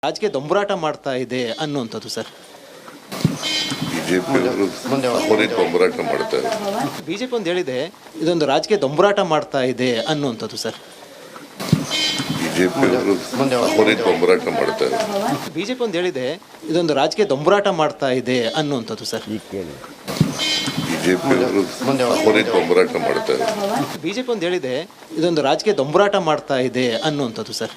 ರಾಜಕೀಯ ದೊಂಬರಾಟ ಮಾಡ್ತಾ ಇದೆ ಅನ್ನುವಂಥದ್ದು ಸರ್. ಬಿಜೆಪಿ ಒಂದು ಹೇಳಿದೆ, ಇದೊಂದು ರಾಜಕೀಯ ದೊಂಬರಾಟ ಮಾಡ್ತಾ ಇದೆ ಅನ್ನುವಂಥದ್ದು ಸರ್. ಬಿಜೆಪಿ ಒಂದು ಹೇಳಿದೆ, ಇದೊಂದು ರಾಜಕೀಯ ದೊಂಬರಾಟ ಮಾಡ್ತಾ ಇದೆ ಅನ್ನುವಂಥದ್ದು ಸರ್. ಬಿಜೆಪಿ ಒಂದು ಹೇಳಿದೆ, ಇದೊಂದು ರಾಜಕೀಯ ದೊಂಬರಾಟ ಮಾಡ್ತಾ ಇದೆ ಅನ್ನುವಂಥದ್ದು ಸರ್.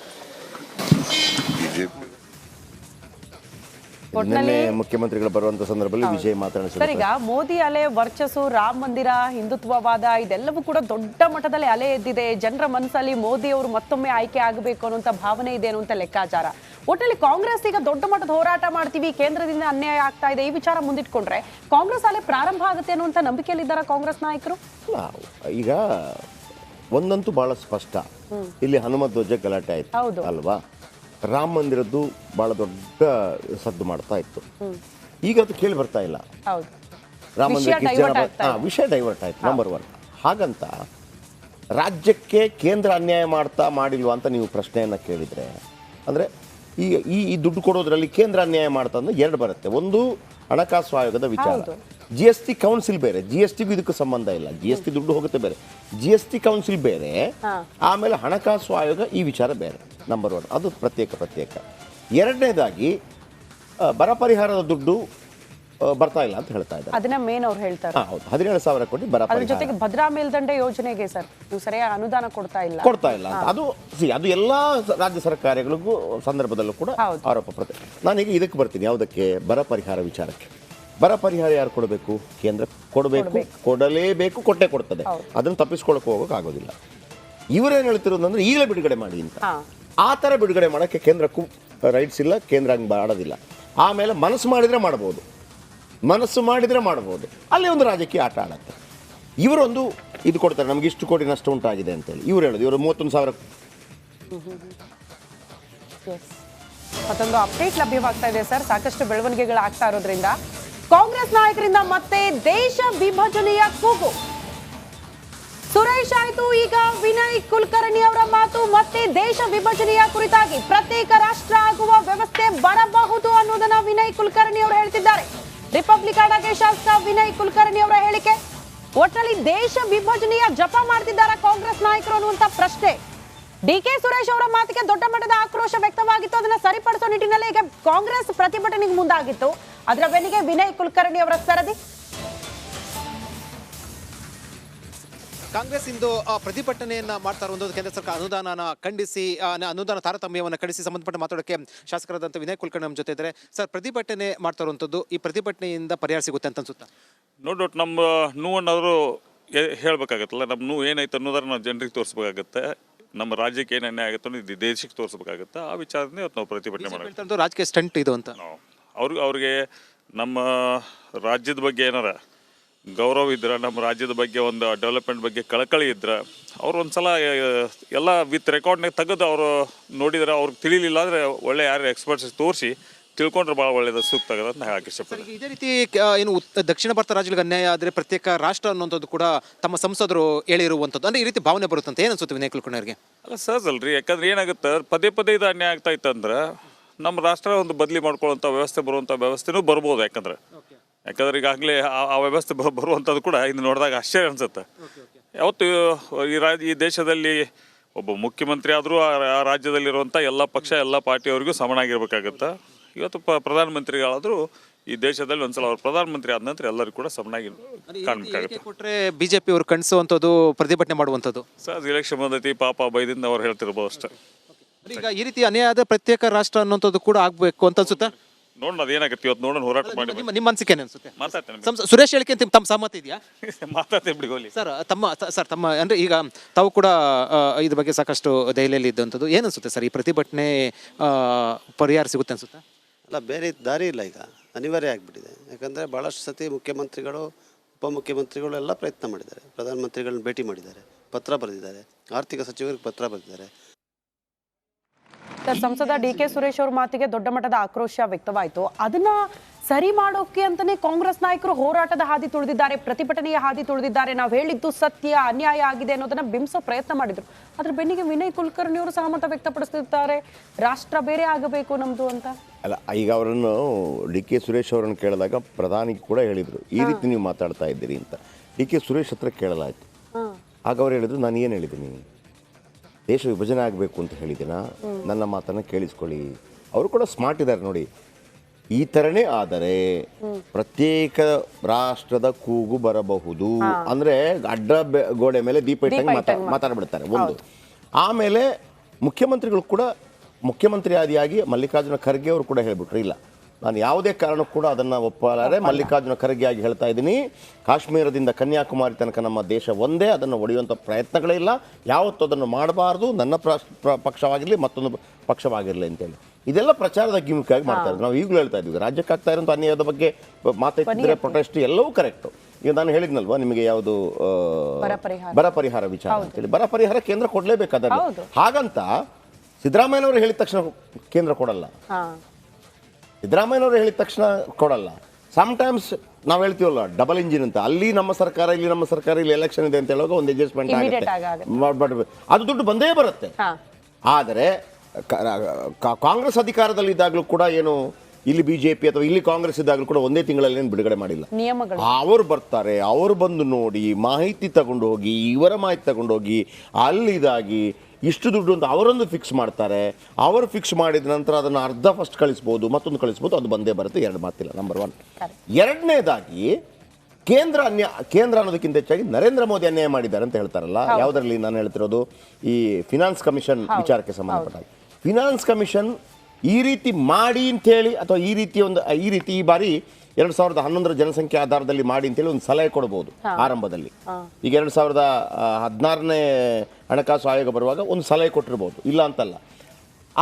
ನಿನ್ನೆ ಮುಖ್ಯಮಂತ್ರಿಗಳು ಬರುವಂತ ಸಂದರ್ಭದಲ್ಲಿ ವಿಜಯ್ ಮಾತನಾಡಿದ್ದಾರೆ. ಈಗ ಮೋದಿ ಅಲೆ ವರ್ಚಸ್ಸು, ರಾಮ ಮಂದಿರ, ಹಿಂದುತ್ವವಾದ ಇದೆಲ್ಲವೂ ಕೂಡ ದೊಡ್ಡ ಮಟ್ಟದಲ್ಲಿ ಅಲೆ ಎದ್ದಿದೆ. ಜನರ ಮನಸ್ಸಲ್ಲಿ ಮೋದಿ ಅವರು ಮತ್ತೊಮ್ಮೆ ಆಯ್ಕೆ ಆಗಬೇಕು ಅನ್ನುವಂತ ಭಾವನೆ ಇದೆ ಅನ್ನುವಂತ ಲೆಕ್ಕಾಚಾರ. ಒಟ್ಟಲ್ಲಿ ಕಾಂಗ್ರೆಸ್ ಈಗ ದೊಡ್ಡ ಮಟ್ಟದ ಹೋರಾಟ ಮಾಡ್ತೀವಿ, ಕೇಂದ್ರದಿಂದ ಅನ್ಯಾಯ ಆಗ್ತಾ ಇದೆ, ಈ ವಿಚಾರ ಮುಂದಿಟ್ಕೊಂಡ್ರೆ ಕಾಂಗ್ರೆಸ್ ಅಲೆ ಪ್ರಾರಂಭ ಆಗುತ್ತೆ ಅನ್ನುವಂತ ನಂಬಿಕೆಯಲ್ಲಿದ್ದಾರೆ ಕಾಂಗ್ರೆಸ್ ನಾಯಕರು. ಈಗ ಒಂದಂತೂ ಬಹಳ ಸ್ಪಷ್ಟ, ಇಲ್ಲಿ ಹನುಮ ಧ್ವಜ ಗಲಾಟೆ ಆಯ್ತು ಅಲ್ವಾ, ರಾಮ ಮಂದಿರದ್ದು ಬಹಳ ದೊಡ್ಡ ಸದ್ದು ಮಾಡ್ತಾ ಇತ್ತು. ಈಗ ಅದು ಕೇಳಿ ಬರ್ತಾ ಇಲ್ಲ. ರಾಮ ಮಂದಿರ ವಿಷಯ ಡೈವರ್ಟ್ ಆಯ್ತು, ನಂಬರ್ 1. ಹಾಗಂತ ರಾಜ್ಯಕ್ಕೆ ಕೇಂದ್ರ ಅನ್ಯಾಯ ಮಾಡಿಲ್ವಾ ಅಂತ ನೀವು ಪ್ರಶ್ನೆಯನ್ನ ಕೇಳಿದ್ರೆ, ಅಂದ್ರೆ ಈ ದುಡ್ಡು ಕೊಡೋದ್ರಲ್ಲಿ ಕೇಂದ್ರ ಅನ್ಯಾಯ ಮಾಡ್ತಾ ಅಂದ್ರೆ 2 ಬರುತ್ತೆ. ಒಂದು ಹಣಕಾಸು ಆಯೋಗದ ವಿಚಾರ, GST ಕೌನ್ಸಿಲ್ ಬೇರೆ, GSTಗೂ ಇದಕ್ಕೂ ಸಂಬಂಧ ಇಲ್ಲ. GST ದುಡ್ಡು ಹೋಗುತ್ತೆ ಬೇರೆ, GST ಕೌನ್ಸಿಲ್ ಬೇರೆ, ಆಮೇಲೆ ಹಣಕಾಸು ಆಯೋಗ ಈ ವಿಚಾರ ಬೇರೆ. ನಂಬರ್ 1 ಅದು ಪ್ರತ್ಯೇಕ. ಎರಡನೇದಾಗಿ ಬರ ಪರಿಹಾರದ ದುಡ್ಡು ಬರ್ತಾ ಇಲ್ಲ ಅಂತ ಹೇಳ್ತಾ ಇದ್ದಾರೆ. ಅದನ್ನ ಮೇನ್ ಅವ್ರು ಹೇಳ್ತಾರೆ. ಹೌದು, 17,000 ಕೋಟಿ ಬರ ಪರಿಹಾರ. ಜೊತೆಗೆ ಭದ್ರಾ ಮೇಲ್ದಂಡೆ ಯೋಜನೆಗೆ ಸರ್ ನೀವು ಸರಿಯಾಗಿ ಅನುದಾನ ಕೊಡ್ತಾ ಇಲ್ಲ ಅಂತ ಅದು ಎಲ್ಲಾ ರಾಜ್ಯ ಸರ್ಕಾರಗಳಿಗೂ ಸಂದರ್ಭದಲ್ಲೂ ಕೂಡ ಆರೋಪ. ನಾನೀಗ ಇದಕ್ಕೆ ಬರ್ತೀನಿ, ಯಾವುದಕ್ಕೆ? ಬರ ಪರಿಹಾರ ವಿಚಾರಕ್ಕೆ. ಬರ ಪರಿಹಾರ ಯಾರು ಕೊಡಬೇಕು? ಕೇಂದ್ರ ಕೊಡಲೇಬೇಕು, ಕೊಟ್ಟೆ ಕೊಡ್ತದೆ. ಅದನ್ನು ತಪ್ಪಿಸ್ಕೊಳಕ್ಕೆ ಹೋಗೋಕೆ ಆಗೋದಿಲ್ಲ. ಇವರೇನು ಹೇಳ್ತಿರೋದಂದ್ರೆ ಈಗಲೇ ಬಿಡುಗಡೆ ಮಾಡಿ ಅಂತ. ಆ ಥರ ಬಿಡುಗಡೆ ಮಾಡೋಕ್ಕೆ ಕೇಂದ್ರಕ್ಕೂ ರೈಟ್ಸ್ ಇಲ್ಲ, ಕೇಂದ್ರ ಹಂಗೆ ಮಾಡೋದಿಲ್ಲ. ಆಮೇಲೆ ಮನಸ್ಸು ಮಾಡಿದರೆ ಮಾಡ್ಬೋದು, ಅಲ್ಲಿ ಒಂದು ರಾಜಕೀಯ ಆಟ ಆಡತ್ತೆ. ಇವರೊಂದು ಇದು ಕೊಡ್ತಾರೆ, ನಮ್ಗೆ ಇಷ್ಟು ಕೋಟಿ ನಷ್ಟ ಉಂಟಾಗಿದೆ ಅಂತೇಳಿ ಇವ್ರು ಹೇಳೋದು. ಇವರು 31,000. ಮತ್ತೊಂದು ಅಪ್ಡೇಟ್ ಲಭ್ಯವಾಗ್ತಾ ಇದೆ ಸರ್. ಸಾಕಷ್ಟು ಬೆಳವಣಿಗೆಗಳಾಗ್ತಾ ಇರೋದ್ರಿಂದ ಕಾಂಗ್ರೆಸ್ ನಾಯಕರಿಂದ ಮತ್ತೆ ದೇಶ ವಿಭಜನೆಯ ಕೂಗು. ಸುರೇಶ್ ಆಯ್ತು, ಈಗ ವಿನಯ್ ಕುಲಕರ್ಣಿ ಅವರ ಮಾತು. ಮತ್ತೆ ದೇಶ ವಿಭಜನೆಯ ಕುರಿತಾಗಿ ಪ್ರತ್ಯೇಕ ರಾಷ್ಟ್ರ ಆಗುವ ವ್ಯವಸ್ಥೆ ಬರಬಹುದು ಅನ್ನೋದನ್ನ ವಿನಯ್ ಕುಲಕರ್ಣಿ ಅವರು ಹೇಳ್ತಿದ್ದಾರೆ. ರಿಪಬ್ಲಿಕ್ ಅಡಗೆ ಶಾಸಕ ವಿನಯ್ ಕುಲಕರ್ಣಿ ಅವರ ಹೇಳಿಕೆ. ಒಟ್ಟಲ್ಲಿ ದೇಶ ವಿಭಜನೆಯ ಜಪ ಮಾಡ್ತಿದ್ದಾರೆ ಕಾಂಗ್ರೆಸ್ ನಾಯಕರು ಅನ್ನುವಂತ ಪ್ರಶ್ನೆ. DK ಸುರೇಶ್ ಅವರ ಮಾತಿಗೆ ದೊಡ್ಡ ಮಟ್ಟದ ಆಕ್ರೋಶ ವ್ಯಕ್ತವಾಗಿತ್ತು. ಅದನ್ನ ಸರಿಪಡಿಸೋ ನಿಟ್ಟಿನಲ್ಲಿ ಈಗ ಕಾಂಗ್ರೆಸ್ ಪ್ರತಿಭಟನೆಗೆ ಮುಂದಾಗಿತ್ತು. ಅದರ ಬೆನ್ನಿಗೆ ವಿನಯ್ ಕುಲಕರ್ಣಿ ಅವರ ಸರದಿ. ಕಾಂಗ್ರೆಸ್ ಇಂದು ಪ್ರತಿಭಟನೆಯನ್ನ ಮಾಡ್ತಾ ಇರುವಂಥದ್ದು ಕೇಂದ್ರ ಸರ್ಕಾರ ಅನುದಾನ ಖಂಡಿಸಿ, ಅನುದಾನ ತಾರತಮ್ಯವನ್ನು ಖಂಡಿಸಿ ಸಂಬಂಧಪಟ್ಟ ಮಾತಾಡೋಕ್ಕೆ ಶಾಸಕರಾದಂಥ ವಿನಯ್ ಕುಲಕರ್ಣಿ ನಮ್ಮ ಜೊತೆ ಇದ್ದಾರೆ. ಸರ್, ಪ್ರತಿಭಟನೆ ಮಾಡ್ತಾ ಇರುವಂಥದ್ದು, ಈ ಪ್ರತಿಭಟನೆಯಿಂದ ಪರಿಹಾರ ಸಿಗುತ್ತೆ ಅಂತ ಅನ್ಸುತ್ತಾ? ನೋ ಡೌಟ್ ನಮ್ಮ ನೋವನ್ನಾದರೂ ಹೇಳಬೇಕಾಗತ್ತಲ್ಲ. ನಮ್ಮ ನೋವು ಏನಾಯ್ತು ಅನ್ನೋದನ್ನ ನಾವು ಜನರಿಗೆ ತೋರಿಸ್ಬೇಕಾಗತ್ತೆ. ನಮ್ಮ ರಾಜ್ಯಕ್ಕೆ ಏನು ಅನ್ಯಾಯ ಆಗುತ್ತೆ ಅನ್ನೋದು ದೇಶಕ್ಕೆ ತೋರಿಸ್ಬೇಕಾಗುತ್ತೆ. ಆ ವಿಚಾರದಿಂದ ಇವತ್ತು ನಾವು ಪ್ರತಿಭಟನೆ ಮಾಡೋದು. ರಾಜಕೀಯ ಸ್ಟಂಟ್ ಇದು ಅಂತ ಅವ್ರಿಗೆ ನಮ್ಮ ರಾಜ್ಯದ ಬಗ್ಗೆ ಏನಾರ ಗೌರವ ಇದ್ರೆ, ನಮ್ಮ ರಾಜ್ಯದ ಬಗ್ಗೆ ಒಂದು ಡೆವಲಪ್ಮೆಂಟ್ ಬಗ್ಗೆ ಕಳಕಳಿ ಇದ್ರೆ, ಅವ್ರು ಒಂದ್ಸಲ ಎಲ್ಲ ವಿತ್ ರೆಕಾರ್ಡ್ನಾಗ ತೆಗೆದು ಅವರು ನೋಡಿದ್ರೆ, ಅವ್ರಿಗೆ ತಿಳಿಲಿಲ್ಲ ಅಂದರೆ ಒಳ್ಳೆ ಯಾರು ಎಕ್ಸ್ಪರ್ಟ್ಸ್ ತೋರಿಸಿ ತಿಳ್ಕೊಂಡ್ರೆ ಭಾಳ ಒಳ್ಳೇದು, ಸೂಕ್ತ ಆಗೋದು ಅಂತ ಹೇಳಕ್ಕೆ ಇಷ್ಟಪಡ್ತೀನಿ. ಇದೇ ರೀತಿ ಏನು ದಕ್ಷಿಣ ಭಾರತ ರಾಜ್ಯಗಳಿಗೆ ಅನ್ಯಾಯ ಆದರೆ ಪ್ರತ್ಯೇಕ ರಾಷ್ಟ್ರ ಅನ್ನುವಂಥದ್ದು ಕೂಡ ತಮ್ಮ ಸಂಸದರು ಹೇಳಿರುವಂಥದ್ದು, ಅಂದರೆ ಈ ರೀತಿ ಭಾವನೆ ಬರುತ್ತಂತ ಏನು ಅನ್ಸುತ್ತೆ ವಿನಯ್ ಕುಲಕರ್ಣಿ ಅವರಿಗೆ? ಅಲ್ಲ ಸಹಜ ಅಲ್ರಿ, ಯಾಕಂದ್ರೆ ಏನಾಗುತ್ತೆ, ಪದೇ ಇದು ಅನ್ಯಾಯ ಆಗ್ತಾ ಇತ್ತಂದ್ರೆ ನಮ್ಮ ರಾಷ್ಟ್ರ ಒಂದು ಬದಲಿ ಮಾಡ್ಕೊಳ್ಳೋಂಥ ವ್ಯವಸ್ಥೆ ಬರುವಂಥ ವ್ಯವಸ್ಥೆನೂ ಬರ್ಬೋದು. ಯಾಕಂದ್ರೆ ಈಗಾಗಲೇ ಆ ವ್ಯವಸ್ಥೆ ಬರುವಂಥದ್ದು ಕೂಡ ಇನ್ನು ನೋಡಿದಾಗ ಆಶ್ಚರ್ಯ ಅನ್ಸುತ್ತೆ. ಯಾವತ್ತು ಈ ದೇಶದಲ್ಲಿ ಒಬ್ಬ ಮುಖ್ಯಮಂತ್ರಿ ಆದರೂ ಆ ರಾಜ್ಯದಲ್ಲಿರುವಂಥ ಎಲ್ಲ ಪಕ್ಷ ಎಲ್ಲ ಪಾರ್ಟಿಯವರಿಗೂ ಸಮನಾಗಿರ್ಬೇಕಾಗತ್ತೆ. ಇವತ್ತು ಪ್ರಧಾನಮಂತ್ರಿಗಳಾದರೂ ಈ ದೇಶದಲ್ಲಿ ಒಂದ್ಸಲ ಅವ್ರು ಪ್ರಧಾನಮಂತ್ರಿ ಆದ ನಂತರ ಎಲ್ಲರಿಗೂ ಕೂಡ ಸಮನಾಗಿ ಕಾಣಬೇಕಾಗುತ್ತೆ. ಕೊಟ್ಟರೆ ಬಿಜೆಪಿ ಅವರು ಕಣಿಸುವಂಥದ್ದು, ಪ್ರತಿಭಟನೆ ಮಾಡುವಂಥದ್ದು ಸರ್ ಇಲೆಕ್ಷನ್ ಬಂದೈತಿ, ಪಾಪ ಬೈದಿಂದ ಅವ್ರು ಹೇಳ್ತಿರ್ಬೋದು ಅಷ್ಟೇ. ಈಗ ಈ ರೀತಿ ಅನ್ಯಾಯ ಆದ ಪ್ರತ್ಯೇಕ ರಾಷ್ಟ್ರ ಅನ್ನುವಂಥದ್ದು ಕೂಡ ಆಗಬೇಕು ಅಂತ ಅನ್ಸುತ್ತಾ? ನೋಡೋಣ ಅದೇನಾಗುತ್ತೆ ಇವತ್ತು, ನೋಡೋಣ, ಹೋರಾಟ ಮಾಡಿ. ನಿಮ್ಮ ಅನಿಸಿಕೆ ಅನ್ಸುತ್ತೆ? ಮಾತಾಡ್ತೇನೆ. ಸುರೇಶ್ ಹೇಳಿಕೆ ತಮ್ಮ ಸಮ್ಮತಿ ಇದೆಯಾ? ಮಾತಾಡ್ತೇನೆ ಬಿಡಿ ಸರ್. ತಮ್ಮ ಅಂದರೆ ಈಗ ತಾವು ಕೂಡ ಇದ್ರ ಬಗ್ಗೆ ಸಾಕಷ್ಟು ದೆಹಲಿಯಲ್ಲಿ ಇದ್ದಂಥದ್ದು, ಏನು ಅನ್ಸುತ್ತೆ ಸರ್, ಈ ಪ್ರತಿಭಟನೆ ಪರಿಹಾರ ಸಿಗುತ್ತೆ ಅನ್ಸುತ್ತಾ? ಅಲ್ಲ, ಬೇರೆ ದಾರಿ ಇಲ್ಲ, ಈಗ ಅನಿವಾರ್ಯ ಆಗಿಬಿಟ್ಟಿದೆ. ಯಾಕಂದರೆ ಭಾಳಷ್ಟು ಸತಿ ಮುಖ್ಯಮಂತ್ರಿಗಳು, ಉಪಮುಖ್ಯಮಂತ್ರಿಗಳು ಎಲ್ಲ ಪ್ರಯತ್ನ ಮಾಡಿದ್ದಾರೆ. ಪ್ರಧಾನಮಂತ್ರಿಗಳನ್ನ ಭೇಟಿ ಮಾಡಿದ್ದಾರೆ, ಪತ್ರ ಬರೆದಿದ್ದಾರೆ, ಆರ್ಥಿಕ ಸಚಿವರಿಗೆ ಪತ್ರ ಬರೆದಿದ್ದಾರೆ. ಸಂಸದ DK ಸುರೇಶ್ ಅವ್ರ ಮಾತಿಗೆ ದೊಡ್ಡ ಮಟ್ಟದ ಆಕ್ರೋಶ ವ್ಯಕ್ತವಾಯಿತು. ಅದನ್ನ ಸರಿ ಮಾಡೋಕೆ ಅಂತಾನೆ ಕಾಂಗ್ರೆಸ್ ನಾಯಕರು ಹೋರಾಟದ ಹಾದಿ ತುಳಿದಿದ್ದಾರೆ, ಪ್ರತಿಭಟನೆಯ ಹಾದಿ ತುಳಿದಿದ್ದಾರೆ. ನಾವು ಹೇಳಿದ್ದು ಸತ್ಯ, ಅನ್ಯಾಯ ಆಗಿದೆ ಅನ್ನೋದನ್ನ ಬಿಂಬಿಸೋ ಪ್ರಯತ್ನ ಮಾಡಿದ್ರು. ಅದ್ರ ಬೆನ್ನಿಗೆ ವಿನಯ್ ಕುಲಕರ್ಣಿ ಅವರು ಸಹಮತ ವ್ಯಕ್ತಪಡಿಸುತ್ತಿದ್ದಾರೆ, ರಾಷ್ಟ್ರ ಬೇರೆ ಆಗಬೇಕು ನಮ್ದು ಅಂತ. ಅಲ್ಲ, ಈಗ ಅವರನ್ನು ಡಿ ಕೆ ಸುರೇಶ್ ಅವರನ್ನು ಕೇಳಿದಾಗ ಪ್ರಧಾನಿ ಕೂಡ ಹೇಳಿದರು, ಈ ರೀತಿ ನೀವು ಮಾತಾಡ್ತಾ ಇದ್ದೀರಿ ಅಂತ. ಡಿ ಕೆ ಸುರೇಶ್ ಹತ್ರ ಕೇಳಲಾಯಿತು. ಆಗ ಅವ್ರು ಹೇಳಿದ್ರು, ನಾನು ಏನು ಹೇಳಿದ್ದೀನಿ, ದೇಶ ವಿಭಜನೆ ಆಗಬೇಕು ಅಂತ ಹೇಳಿದ್ದೀನ, ನನ್ನ ಮಾತನ್ನು ಕೇಳಿಸ್ಕೊಳ್ಳಿ. ಅವರು ಕೂಡ ಸ್ಮಾರ್ಟ್ ಇದ್ದಾರೆ ನೋಡಿ. ಈ ಥರನೇ ಆದರೆ ಪ್ರತ್ಯೇಕ ರಾಷ್ಟ್ರದ ಕೂಗು ಬರಬಹುದು ಅಂದರೆ ಅಡ್ಡ ಗೋಡೆ ಮೇಲೆ ದೀಪ ಇಟ್ಟಂಗೆ ಮಾತಾಡ್ಬಿಡ್ತಾರೆ ಒಂದು. ಆಮೇಲೆ ಮುಖ್ಯಮಂತ್ರಿಗಳು ಕೂಡ ಮುಖ್ಯಮಂತ್ರಿ ಆದಿಯಾಗಿ ಮಲ್ಲಿಕಾರ್ಜುನ ಖರ್ಗೆ ಅವರು ಕೂಡ ಹೇಳ್ಬಿಟ್ರು, ಇಲ್ಲ ನಾನು ಯಾವುದೇ ಕಾರಣಕ್ಕೂ ಕೂಡ ಅದನ್ನು ಒಪ್ಪಲಾರೆ. ಮಲ್ಲಿಕಾರ್ಜುನ ಖರ್ಗೆ ಆಗಿ ಹೇಳ್ತಾ ಇದ್ದೀನಿ, ಕಾಶ್ಮೀರದಿಂದ ಕನ್ಯಾಕುಮಾರಿ ತನಕ ನಮ್ಮ ದೇಶ ಒಂದೇ, ಅದನ್ನು ಒಡೆಯುವಂಥ ಪ್ರಯತ್ನಗಳೇ ಇಲ್ಲ, ಯಾವತ್ತೂ ಅದನ್ನು ಮಾಡಬಾರ್ದು, ನನ್ನ ಪಕ್ಷವಾಗಿರಲಿ ಮತ್ತೊಂದು ಪಕ್ಷವಾಗಿರಲಿ ಅಂತೇಳಿ. ಇದೆಲ್ಲ ಪ್ರಚಾರದ ಗಿಮಿಕಾಗಿ ಮಾಡ್ತಾರೆ. ನಾವು ಈಗಲೂ ಹೇಳ್ತಾ ಇದ್ದೀವಿ, ರಾಜ್ಯಕ್ಕೆ ಆಗ್ತಾ ಇರೋಂಥ ಅನ್ಯಾಯದ ಬಗ್ಗೆ ಮಾತಾಡ್ತಿದ್ರೆ ಪ್ರೊಟೆಸ್ಟ್ ಎಲ್ಲವೂ ಕರೆಕ್ಟು. ಈಗ ನಾನು ಹೇಳಿದ್ನಲ್ವಾ ನಿಮಗೆ, ಯಾವುದು ಬರ ಪರಿಹಾರ ವಿಚಾರ ಅಂತೇಳಿ. ಬರ ಪರಿಹಾರ ಕೇಂದ್ರ ಕೊಡಲೇಬೇಕಾದ್ರೆ, ಹಾಗಂತ ಸಿದ್ದರಾಮಯ್ಯನವರು ಹೇಳಿದ ತಕ್ಷಣ ಕೇಂದ್ರ ಕೊಡಲ್ಲ. ಸಿದ್ದರಾಮಯ್ಯನವರು ಹೇಳಿದ ತಕ್ಷಣ ಕೊಡಲ್ಲ. ಸಮ್ಟೈಮ್ಸ್ ನಾವು ಹೇಳ್ತೀವಲ್ಲ ಡಬಲ್ ಇಂಜಿನ್ ಅಂತ, ಅಲ್ಲಿ ನಮ್ಮ ಸರ್ಕಾರ ಇಲ್ಲಿ ನಮ್ಮ ಸರ್ಕಾರ ಇಲ್ಲಿ ಎಲೆಕ್ಷನ್ ಇದೆ ಅಂತ ಹೇಳುವಾಗ ಒಂದು ಅಡ್ಜಸ್ಟ್ಮೆಂಟ್ ಆಗುತ್ತೆ, ಅದು ದುಡ್ಡು ಬಂದೇ ಬರುತ್ತೆ. ಆದರೆ ಕಾಂಗ್ರೆಸ್ ಅಧಿಕಾರದಲ್ಲಿದ್ದಾಗಲೂ ಕೂಡ ಏನು ಇಲ್ಲಿ ಬಿಜೆಪಿ ಅಥವಾ ಇಲ್ಲಿ ಕಾಂಗ್ರೆಸ್ ಇದ್ದಾಗಲೂ ಕೂಡ ಒಂದೇ ತಿಂಗಳಲ್ಲಿ ಏನು ಬಿಡುಗಡೆ ಮಾಡಿಲ್ಲ. ಅವರು ಬರ್ತಾರೆ, ಅವರು ಬಂದು ನೋಡಿ ಮಾಹಿತಿ ತಗೊಂಡು ಹೋಗಿ, ಇವರ ಮಾಹಿತಿ ತಗೊಂಡು ಹೋಗಿ ಅಲ್ಲಿದಾಗಿ ಇಷ್ಟು ದುಡ್ಡು ಅಂತ ಅವರೊಂದು ಫಿಕ್ಸ್ ಮಾಡ್ತಾರೆ. ಅವರು ಫಿಕ್ಸ್ ಮಾಡಿದ ನಂತರ ಅದನ್ನು ಅರ್ಧ ಫಸ್ಟ್ ಕಳಿಸ್ಬೋದು, ಮತ್ತೊಂದು ಕಳಿಸ್ಬೋದು, ಅದು ಬಂದೇ ಬರುತ್ತೆ, ಎರಡು ಮಾತಿಲ್ಲ. ನಂಬರ್ 1. ಎರಡನೇದಾಗಿ ಕೇಂದ್ರ ಅನ್ನೋದಕ್ಕಿಂತ ಹೆಚ್ಚಾಗಿ ನರೇಂದ್ರ ಮೋದಿ ಅನ್ಯಾಯ ಮಾಡಿದ್ದಾರೆ ಅಂತ ಹೇಳ್ತಾರಲ್ಲ. ಯಾವುದರಲ್ಲಿ ನಾನು ಹೇಳ್ತಿರೋದು, ಈ ಫಿನಾನ್ಸ್ ಕಮಿಷನ್ ವಿಚಾರಕ್ಕೆ ಸಂಬಂಧಪಟ್ಟಾಗ ಫಿನಾನ್ಸ್ ಕಮಿಷನ್ ಈ ರೀತಿ ಮಾಡಿ ಅಂತೇಳಿ, ಅಥವಾ ಈ ರೀತಿ ಈ ಬಾರಿ 2011 ಜನಸಂಖ್ಯೆ ಆಧಾರದಲ್ಲಿ ಮಾಡಿ ಅಂತೇಳಿ ಒಂದು ಸಲಹೆ ಕೊಡ್ಬೋದು ಆರಂಭದಲ್ಲಿ. ಈಗ 2016ನೇ ಹಣಕಾಸು ಆಯೋಗ ಬರುವಾಗ ಒಂದು ಸಲಹೆ ಕೊಟ್ಟಿರ್ಬೋದು, ಇಲ್ಲ ಅಂತಲ್ಲ.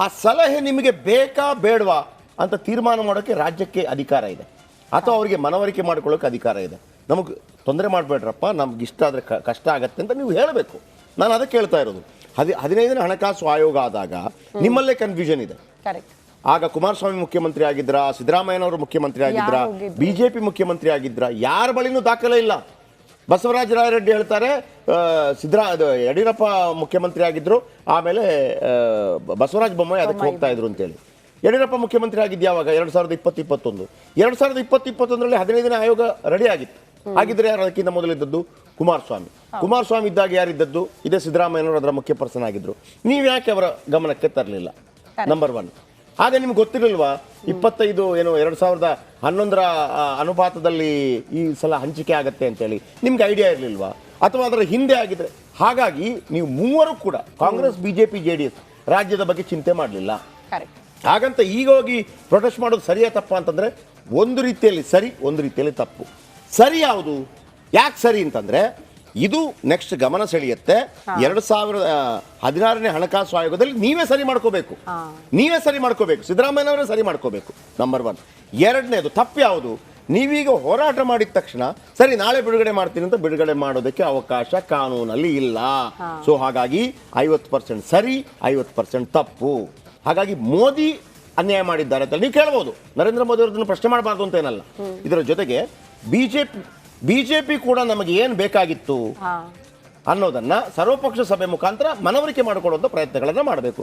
ಆ ಸಲಹೆ ನಿಮಗೆ ಬೇಕಾ ಬೇಡವಾ ಅಂತ ತೀರ್ಮಾನ ಮಾಡೋಕ್ಕೆ ರಾಜ್ಯಕ್ಕೆ ಅಧಿಕಾರ ಇದೆ, ಅಥವಾ ಅವರಿಗೆ ಮನವರಿಕೆ ಮಾಡ್ಕೊಳ್ಳೋಕೆ ಅಧಿಕಾರ ಇದೆ. ನಮಗೆ ತೊಂದರೆ ಮಾಡಬೇಡ್ರಪ್ಪ, ನಮ್ಗೆ ಇಷ್ಟ ಆದರೆ ಕಷ್ಟ ಆಗತ್ತೆ ಅಂತ ನೀವು ಹೇಳಬೇಕು. ನಾನು ಅದಕ್ಕೆ ಹೇಳ್ತಾ ಇರೋದು. 15ನೇ ಹಣಕಾಸು ಆಯೋಗ ಆದಾಗ ನಿಮ್ಮಲ್ಲೇ ಕನ್ಫ್ಯೂಷನ್ ಇದೆ. ಆಗ ಕುಮಾರಸ್ವಾಮಿ ಮುಖ್ಯಮಂತ್ರಿ ಆಗಿದ್ರ, ಸಿದ್ದರಾಮಯ್ಯನವರು ಮುಖ್ಯಮಂತ್ರಿ ಆಗಿದ್ರ, ಬಿಜೆಪಿ ಮುಖ್ಯಮಂತ್ರಿ ಆಗಿದ್ರ, ಯಾರ ಬಳಿನೂ ದಾಖಲೆ ಇಲ್ಲ. ಬಸವರಾಜ ರಾಯರೆಡ್ಡಿ ಹೇಳ್ತಾರೆ ಯಡಿಯೂರಪ್ಪ ಮುಖ್ಯಮಂತ್ರಿ ಆಗಿದ್ರು, ಆಮೇಲೆ ಬಸವರಾಜ ಬೊಮ್ಮಾಯಿ ಅದಕ್ಕೆ ಹೋಗ್ತಾ ಇದ್ರು ಅಂತೇಳಿ. ಯಡಿಯೂರಪ್ಪ ಮುಖ್ಯಮಂತ್ರಿ ಆಗಿದ್ದು ಯಾವಾಗ? 2020-21. 2020-21ರಲ್ಲಿ 15ನೇ ಆಯೋಗ ರೆಡಿ ಆಗಿತ್ತು. ಹಾಗಿದ್ರೆ ಯಾರು ಅದಕ್ಕಿಂತ ಮೊದಲಿದ್ದದ್ದು? ಕುಮಾರಸ್ವಾಮಿ ಇದ್ದಾಗ ಯಾರಿದ್ದದ್ದು? ಇದೇ ಸಿದ್ದರಾಮಯ್ಯನವರು ಅದರ ಮುಖ್ಯ ಪರ್ಸನ್ ಆಗಿದ್ರು. ನೀವು ಯಾಕೆ ಅವರ ಗಮನಕ್ಕೆ ತರಲಿಲ್ಲ? ನಂಬರ್ 1. ಹಾಗೆ ನಿಮ್ಗೆ ಗೊತ್ತಿರಲಿಲ್ವಾ 2011ರ ಅನುಪಾತದಲ್ಲಿ ಈ ಸಲ ಹಂಚಿಕೆ ಆಗತ್ತೆ ಅಂತೇಳಿ? ನಿಮ್ಗೆ ಐಡಿಯಾ ಇರಲಿಲ್ವಾ? ಅಥವಾ ಅದರ ಹಿಂದೆ ಆಗಿದ್ರೆ? ಹಾಗಾಗಿ ನೀವು ಮೂವರು ಕೂಡ ಕಾಂಗ್ರೆಸ್, ಬಿಜೆಪಿ, JDS ರಾಜ್ಯದ ಬಗ್ಗೆ ಚಿಂತೆ ಮಾಡಲಿಲ್ಲ. ಹಾಗಂತ ಈಗ ಹೋಗಿ ಪ್ರೊಟೆಸ್ಟ್ ಮಾಡೋದು ಸರಿಯಾ ತಪ್ಪ ಅಂತಂದ್ರೆ, ಒಂದು ರೀತಿಯಲ್ಲಿ ಸರಿ, ಒಂದು ರೀತಿಯಲ್ಲಿ ತಪ್ಪು. ಸರಿ ಯಾವುದು? ಯಾಕೆ ಸರಿ ಅಂತಂದ್ರೆ, ಇದು ನೆಕ್ಸ್ಟ್ ಗಮನ ಸೆಳೆಯುತ್ತೆ. 2016ನೇ ಹಣಕಾಸು ಆಯೋಗದಲ್ಲಿ ನೀವೇ ಸರಿ ಮಾಡ್ಕೋಬೇಕು, ಸಿದ್ದರಾಮಯ್ಯನವರೇ ಸರಿ ಮಾಡ್ಕೋಬೇಕು. ನಂಬರ್ 1. ಎರಡನೇದು ತಪ್ಪು ಯಾವುದು? ನೀವೀಗ ಹೋರಾಟ ಮಾಡಿದ ತಕ್ಷಣ ಸರಿ ನಾಳೆ ಬಿಡುಗಡೆ ಮಾಡ್ತೀನಿ ಅಂತ ಬಿಡುಗಡೆ ಮಾಡೋದಕ್ಕೆ ಅವಕಾಶ ಕಾನೂನಲ್ಲಿ ಇಲ್ಲ. ಸೊ ಹಾಗಾಗಿ 50% ಸರಿ, 50% ತಪ್ಪು. ಹಾಗಾಗಿ ಮೋದಿ ಅನ್ಯಾಯ ಮಾಡಿದ್ದಾರೆ ಅಂತ ನೀವು ಕೇಳ್ಬೋದು. ನರೇಂದ್ರ ಮೋದಿ ಅವರನ್ನು ಪ್ರಶ್ನೆ ಮಾಡಬಾರ್ದು ಅಂತ ಏನಲ್ಲ. ಇದರ ಜೊತೆಗೆ ಬಿಜೆಪಿ ಕೂಡ ನಮಗೆ ಏನು ಬೇಕಾಗಿತ್ತು ಅನ್ನೋದನ್ನ ಸರ್ವಪಕ್ಷ ಸಭೆ ಮುಖಾಂತರ ಮನವರಿಕೆ ಮಾಡಿಕೊಳ್ಳುವಂಥ ಪ್ರಯತ್ನಗಳನ್ನು ಮಾಡಬೇಕು.